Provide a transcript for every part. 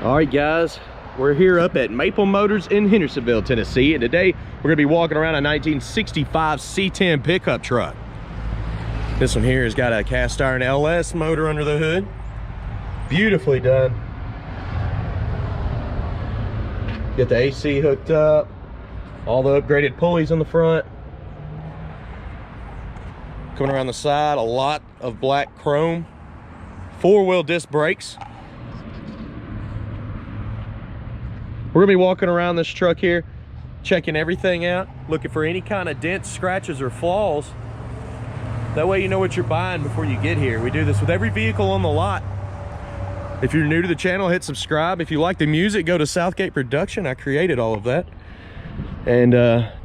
All right, guys, we're here up at Maple Motors in Hendersonville, Tennessee, and today we're gonna be walking around a 1965 C-10 pickup truck. This one here has got a cast iron LS motor under the hood. Beautifully done. Get the AC hooked up, all the upgraded pulleys on the front. Coming around the side, a lot of black chrome. Four-wheel disc brakes. We're gonna be walking around this truck here, checking everything out, looking for any kind of dents, scratches, or flaws. That way you know what you're buying before you get here. We do this with every vehicle on the lot. If you're new to the channel, hit subscribe. If you like the music, go to Southgate Production. I created all of that. And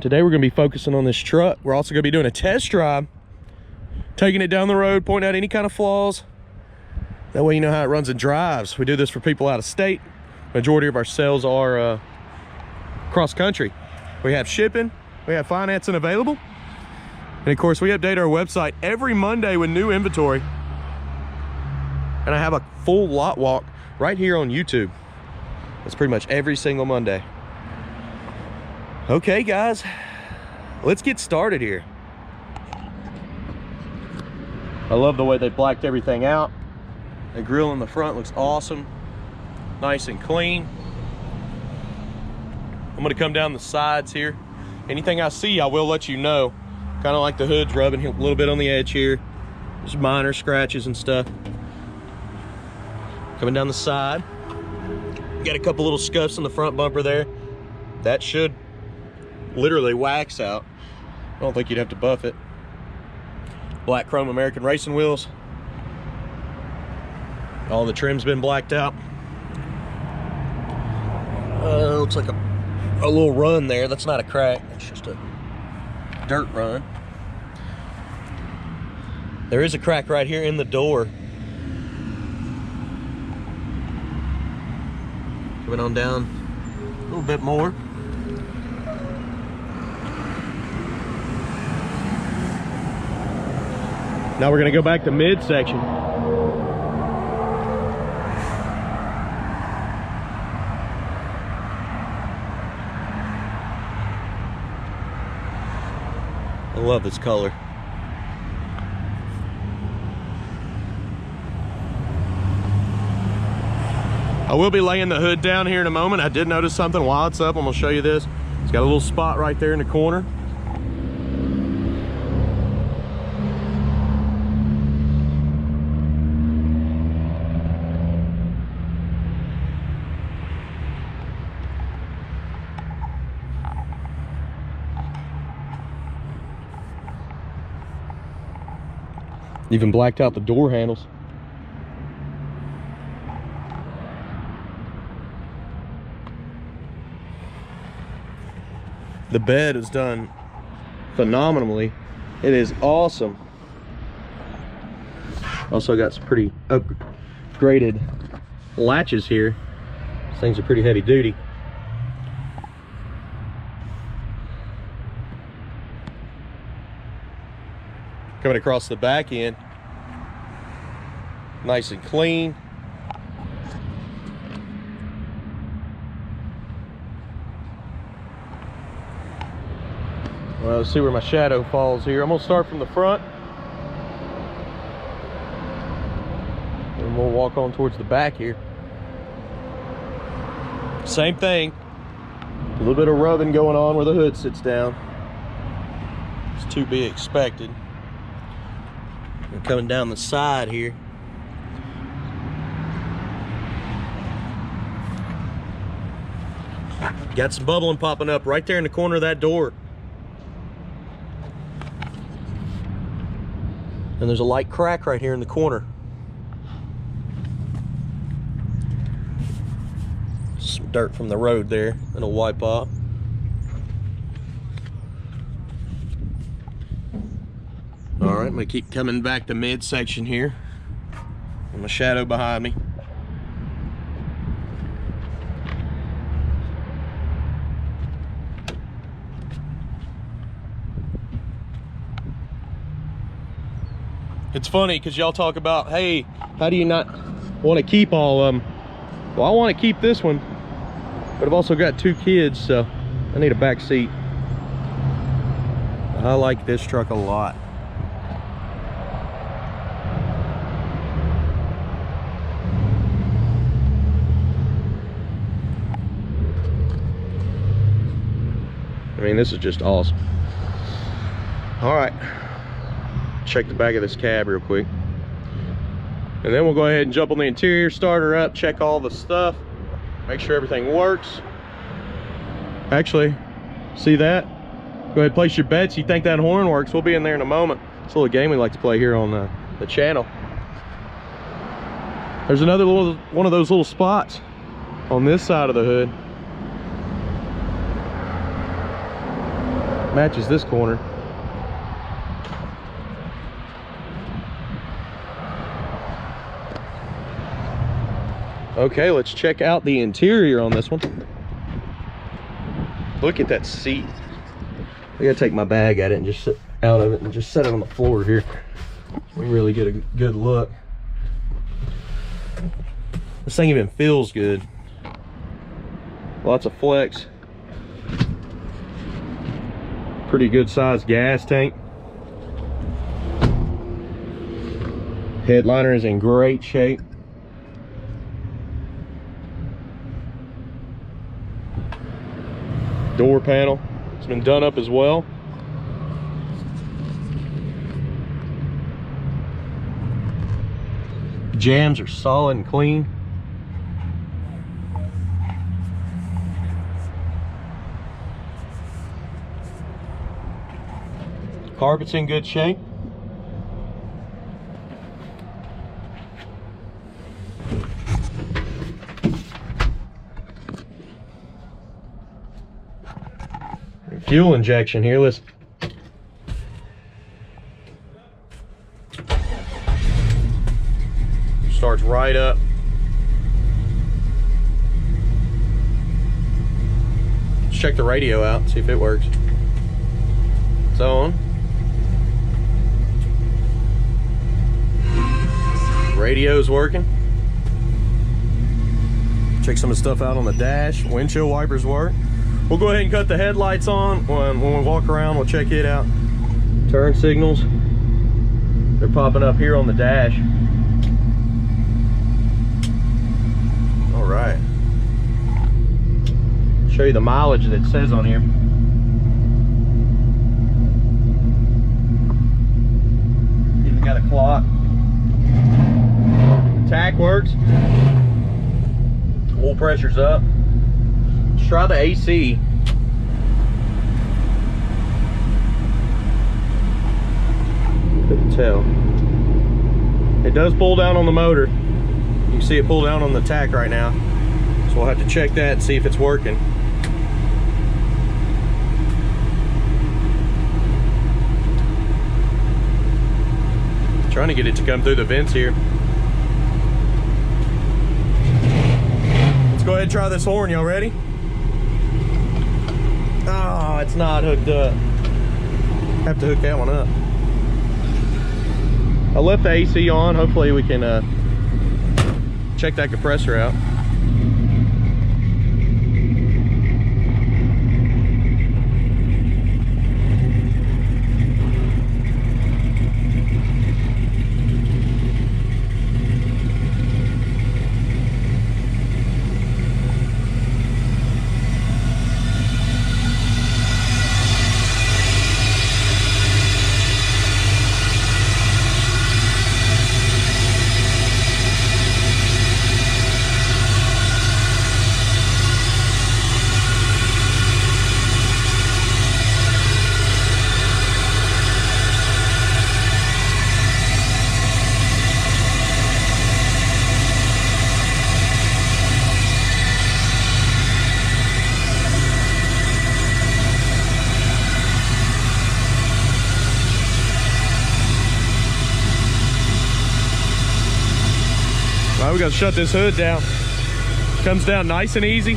today we're gonna be focusing on this truck. We're also gonna be doing a test drive, taking it down the road, pointing out any kind of flaws. That way you know how it runs and drives. We do this for people out of state. Majority of our sales are cross country. We have shipping, we have financing available. And of course, we update our website every Monday with new inventory. And I have a full lot walk right here on YouTube. That's pretty much every single Monday. Okay, guys, let's get started here. I love the way they blacked everything out. The grill in the front looks awesome. Nice and clean. I'm gonna come down the sides here. Anything I see, I will let you know. Kind of like the hood's rubbing a little bit on the edge here. Just minor scratches and stuff. Coming down the side. Got a couple little scuffs on the front bumper there. That should literally wax out. I don't think you'd have to buff it. Black chrome American racing wheels. All the trim's been blacked out. Looks like a little run there. That's not a crack, it's just a dirt run. There is a crack right here in the door. Coming on down a little bit more. Now we're gonna go back to midsection. I love this color. I will be laying the hood down here in a moment. I did notice something while it's up. I'm gonna show you this. It's got a little spot right there in the corner. Even blacked out the door handles. The bed is done phenomenally. It is awesome. Also got some pretty upgraded latches here. These things are pretty heavy duty. Coming across the back end, nice and clean. Well, let's see where my shadow falls here. I'm gonna start from the front, and we'll walk on towards the back here. Same thing, a little bit of rubbing going on where the hood sits down. It's to be expected. We're coming down the side here. Got some bubbling popping up right there in the corner of that door. And there's a light crack right here in the corner. Some dirt from the road there. It'll wipe off. All right, I'm gonna keep coming back to midsection here. And my shadow behind me. It's funny because y'all talk about, hey, how do you not want to keep all of them? Well, I want to keep this one, but I've also got 2 kids, so I need a back seat. I like this truck a lot. I mean, this is just awesome. All right, check the back of this cab real quick. And then we'll go ahead and jump on the interior, start her up, check all the stuff, make sure everything works. Actually, see that? Go ahead, place your bets. You think that horn works? We'll be in there in a moment. It's a little game we like to play here on the channel. There's another one of those little spots on this side of the hood. Matches this corner. Okay, let's check out the interior on this one. Look at that seat. I gotta take my bag at it and just sit out of it and just set it on the floor here. We really get a good look. This thing even feels good. Lots of flex. Pretty good sized gas tank. Headliner is in great shape. Door panel, it's been done up as well. Jams are solid and clean. Carpet's in good shape. Fuel injection here, listen. Starts right up. Let's check the radio out, see if it works. It's on. Radio's working. Check some of the stuff out on the dash. Windshield wipers work. We'll go ahead and cut the headlights on. When we walk around, we'll check it out. Turn signals. They're popping up here on the dash. All right. Show you the mileage that it says on here. Even got a clock. Tack works. Oil pressure's up. Let's try the AC. Couldn't tell. It does pull down on the motor. You can see it pull down on the tack right now. So we'll have to check that and see if it's working. Trying to get it to come through the vents here. Let's go ahead and try this horn. Y'all ready? Oh, it's not hooked up. Have to hook that one up. I left the AC on. Hopefully we can check that compressor out. All right, we got to shut this hood down. Comes down nice and easy,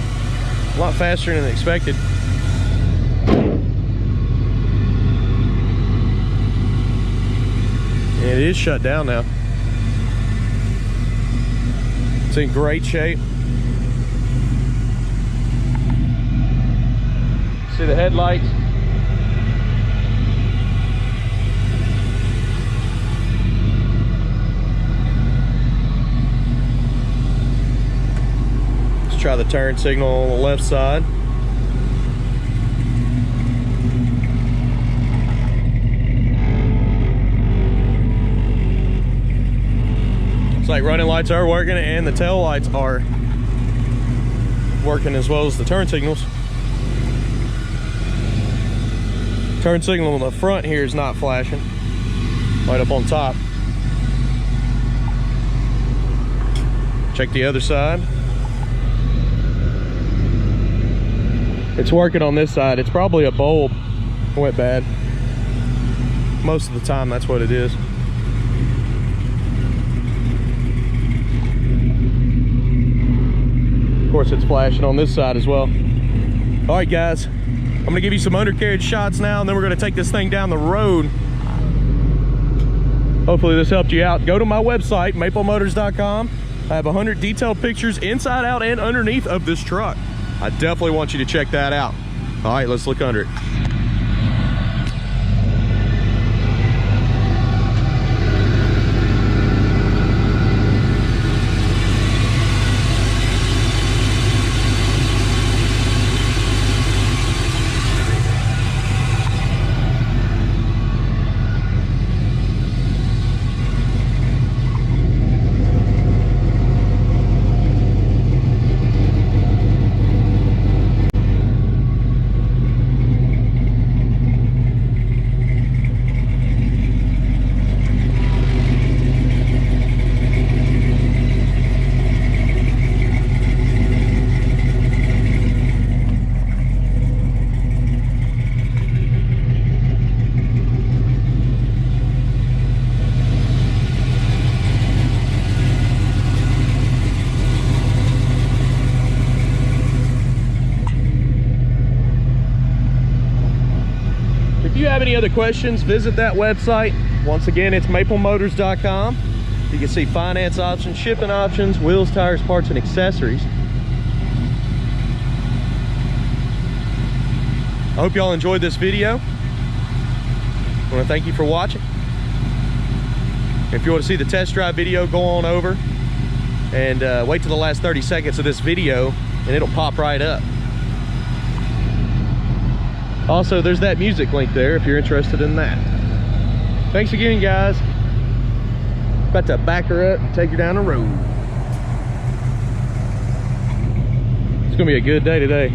a lot faster than expected. And it is shut down now. It's in great shape. See the headlights? Let's try the turn signal on the left side. It's like running lights are working and the tail lights are working as well as the turn signals. Turn signal on the front here is not flashing. Right up on top. Check the other side. It's working on this side. It's probably a bulb went bad. Most of the time that's what it is. Of course it's flashing on this side as well. All right guys, I'm gonna give you some undercarriage shots now and then we're gonna take this thing down the road. Hopefully this helped you out. Go to my website, maplemotors.com. I have 100 detailed pictures inside, out, and underneath of this truck. I definitely want you to check that out. All right, let's look under it. If you have any other questions, visit that website. Once again, it's maplemotors.com. You can see finance options, shipping options, wheels, tires, parts, and accessories. I hope y'all enjoyed this video. I want to thank you for watching. If you want to see the test drive video, go on over and wait till the last 30 seconds of this video and it'll pop right up. Also, there's that music link there if you're interested in that. Thanks again, guys. About to back her up and take her down the road. It's gonna be a good day today.